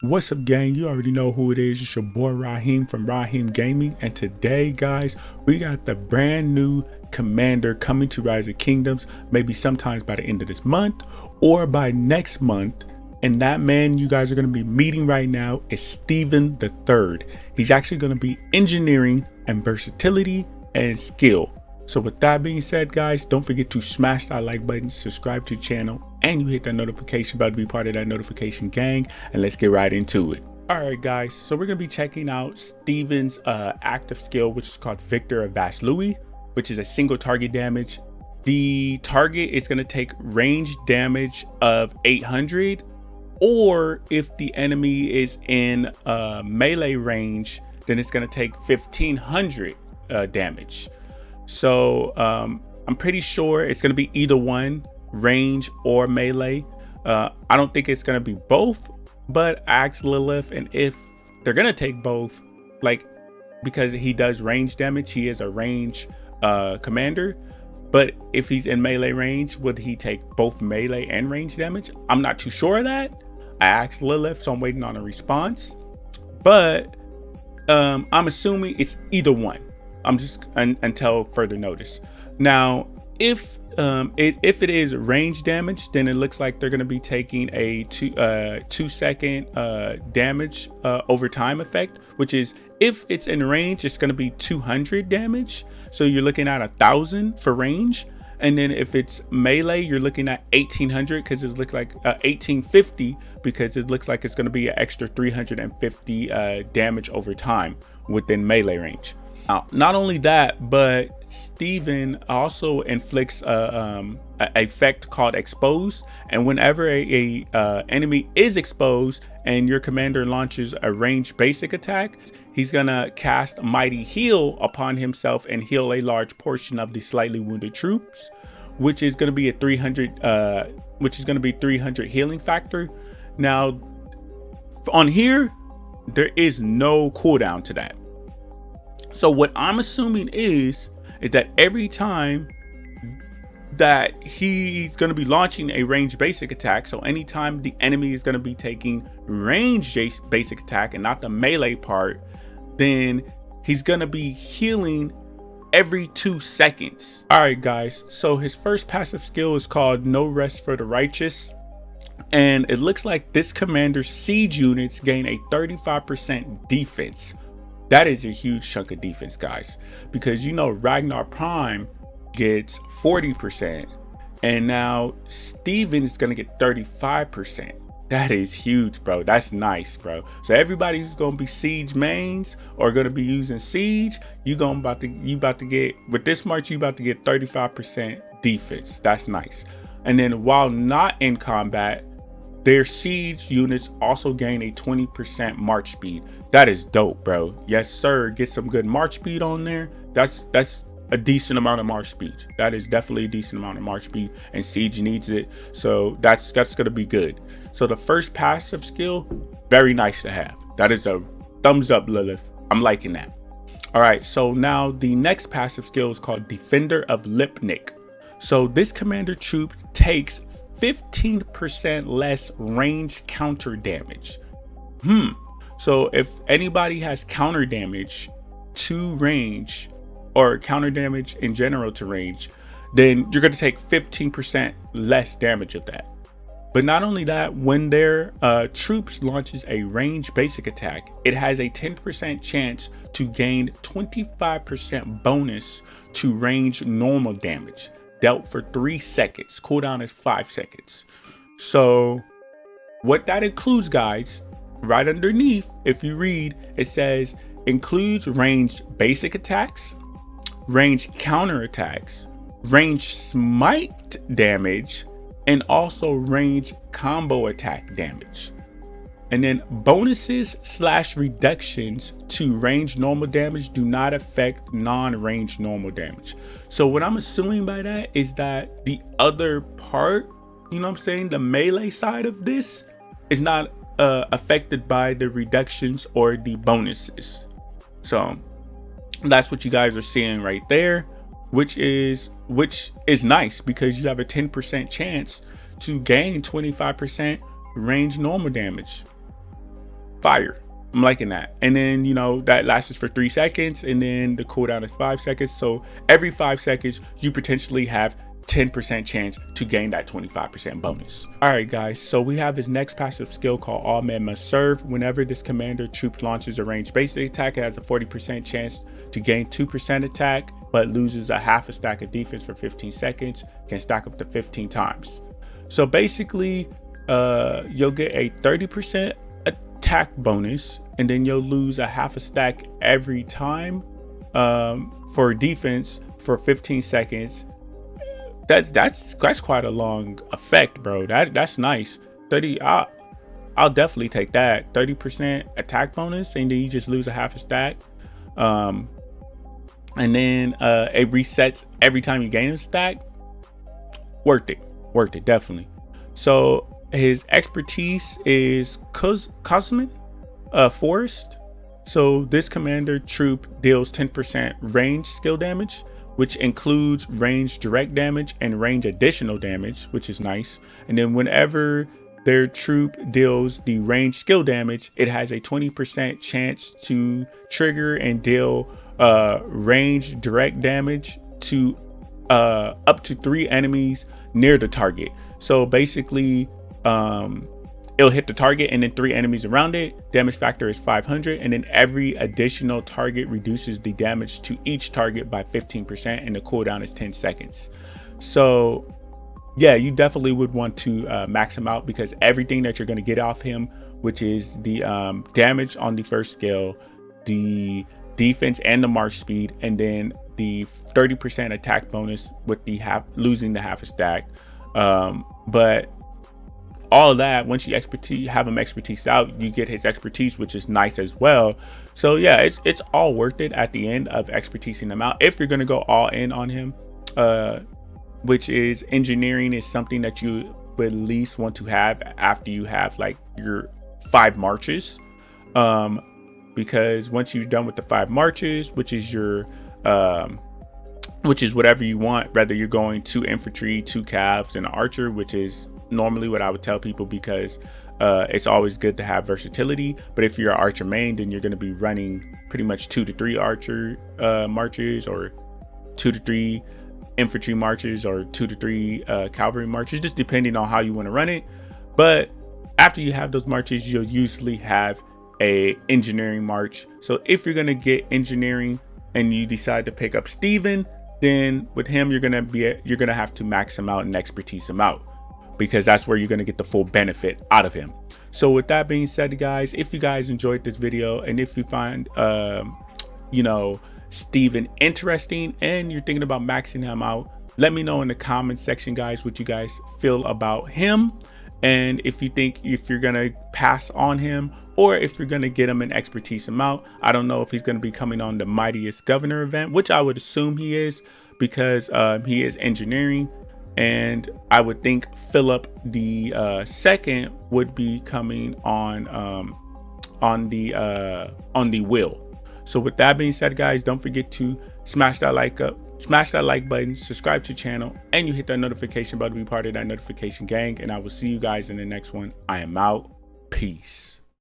What's up, gang? You already know who it is. It's your boy Raheem from Raheem Gaming, and today, guys, we got the brand new commander coming to Rise of Kingdoms, maybe sometimes by the end of this month or by next month. And that man you guys are going to be meeting right now is Stephen the Third. He's actually going to be engineering and versatility and skill. So with that being said, guys, don't forget to smash that like button, subscribe to the channel, and you hit that notification bell to be part of that notification gang. And let's get right into it. All right, guys, so we're going to be checking out Stephen's active skill, which is called Victor of Vaslui, which is a single target damage. The target is going to take range damage of 800, or if the enemy is in melee range, then it's going to take 1500 damage. So I'm pretty sure it's going to be either one, range or melee. I don't think it's going to be both, but I asked Lilith, and if they're going to take both, like, because he does range damage, he is a range commander. But if he's in melee range, would he take both melee and range damage? I'm not too sure of that. I asked Lilith, so I'm waiting on a response. But I'm assuming it's either one. I'm just until further notice. Now, if it is range damage, then it looks like they're going to be taking a 2 second damage over time effect, which is, if it's in range, it's going to be 200 damage. So you're looking at 1000 for range. And then if it's melee, you're looking at 1800, because it looks like 1850, because it looks like it's going to be an extra 350 damage over time within melee range. Now, not only that, but Stephen also inflicts a effect called Expose, and whenever a enemy is exposed and your commander launches a ranged basic attack, he's gonna cast Mighty Heal upon himself and heal a large portion of the slightly wounded troops, which is gonna be a 300 healing factor. Now, on here, there is no cooldown to that. So what I'm assuming is that every time that he's going to be launching a ranged basic attack, so anytime the enemy is going to be taking ranged basic attack and not the melee part, then he's going to be healing every 2 seconds. All right, guys, so his first passive skill is called No Rest for the Righteous. And it looks like this commander's siege units gain a 35% defense. That is a huge chunk of defense, guys, because you know Ragnar Prime gets 40%, and now Stephen is gonna get 35%. That is huge, bro. That's nice, bro. So everybody who's gonna be siege mains or gonna be using siege, you about to get, with this march, you about to get 35% defense. That's nice. And then while not in combat, their siege units also gain a 20% march speed. That is dope, bro. Yes, sir. Get some good march speed on there. That's a decent amount of march speed. That is definitely a decent amount of march speed, and siege needs it. So that's gonna be good. So the first passive skill, very nice to have. That is a thumbs up, Lilith. I'm liking that. All right, so now the next passive skill is called Defender of Lipnik. So this commander troop takes 15% less range counter damage. So if anybody has counter damage to range, or counter damage in general to range, then you're going to take 15% less damage of that. But not only that, when their troops launches a range basic attack, it has a 10% chance to gain 25% bonus to range normal damage, dealt for 3 seconds. Cooldown is 5 seconds. So what that includes, guys, right underneath, if you read, it says includes ranged basic attacks, range counter attacks, range smite damage, and also range combo attack damage. And then bonuses / reductions to range normal damage do not affect non-range normal damage. So what I'm assuming by that is that the other part, you know what I'm saying, the melee side of this is not affected by the reductions or the bonuses. So that's what you guys are seeing right there, which is nice, because you have a 10% chance to gain 25% range normal damage. fire. I'm liking that. And then, you know, that lasts for 3 seconds, and then the cooldown is 5 seconds. So every 5 seconds, you potentially have 10% chance to gain that 25% bonus. All right, guys, so we have his next passive skill called All Men Must Serve. Whenever this commander troop launches a ranged basic attack, it has a 40% chance to gain 2% attack, but loses a half a stack of defense for 15 seconds, can stack up to 15 times. So basically, you'll get a 30% attack bonus, and then you'll lose a half a stack every time for defense for 15 seconds. That's quite a long effect, bro. That's nice. 30. I'll definitely take that. 30% attack bonus, and then you just lose a half a stack. And then it resets every time you gain a stack. Worth it, definitely. So his expertise is Cosmic Forest. So this commander troop deals 10% range skill damage, which includes range direct damage and range additional damage, which is nice. And then whenever their troop deals the range skill damage, it has a 20% chance to trigger and deal range direct damage to up to 3 enemies near the target. So basically, it'll hit the target and then 3 enemies around it. Damage factor is 500, and then every additional target reduces the damage to each target by 15%, and the cooldown is 10 seconds. So yeah, you definitely would want to max him out, because everything that you're going to get off him, which is the damage on the first skill, the defense and the march speed, and then the 30% attack bonus with the losing the half a stack. But all of that, once you have him expertise out, you get his expertise, which is nice as well. So yeah, it's all worth it at the end of expertising him out, if you're going to go all in on him, which is engineering is something that you would at least want to have after you have like your 5 marches, because once you're done with the 5 marches, which is your which is whatever you want, whether you're going 2 infantry, 2 calves, and an archer, which is normally what I would tell people, because it's always good to have versatility. But if you're an archer main, then you're going to be running pretty much 2 to 3 archer marches, or 2 to 3 infantry marches, or 2 to 3 cavalry marches, just depending on how you want to run it. But after you have those marches, you'll usually have a engineering march. So if you're going to get engineering and you decide to pick up Steven, then with him you're going to have to max him out and expertise him out, because that's where you're going to get the full benefit out of him. So with that being said, guys, if you guys enjoyed this video, and if you find you know, Steven interesting and you're thinking about maxing him out, let me know in the comment section, guys, what you guys feel about him, and if you think if you're gonna pass on him, or if you're gonna get him and expertise him out. I don't know if he's gonna be coming on the Mightiest Governor event, which I would assume he is, because he is engineering. And I would think Philip the second would be coming on the wheel. So with that being said, guys, don't forget to smash that like button, subscribe to the channel, and you hit that notification button to be part of that notification gang. And I will see you guys in the next one. I am out. Peace.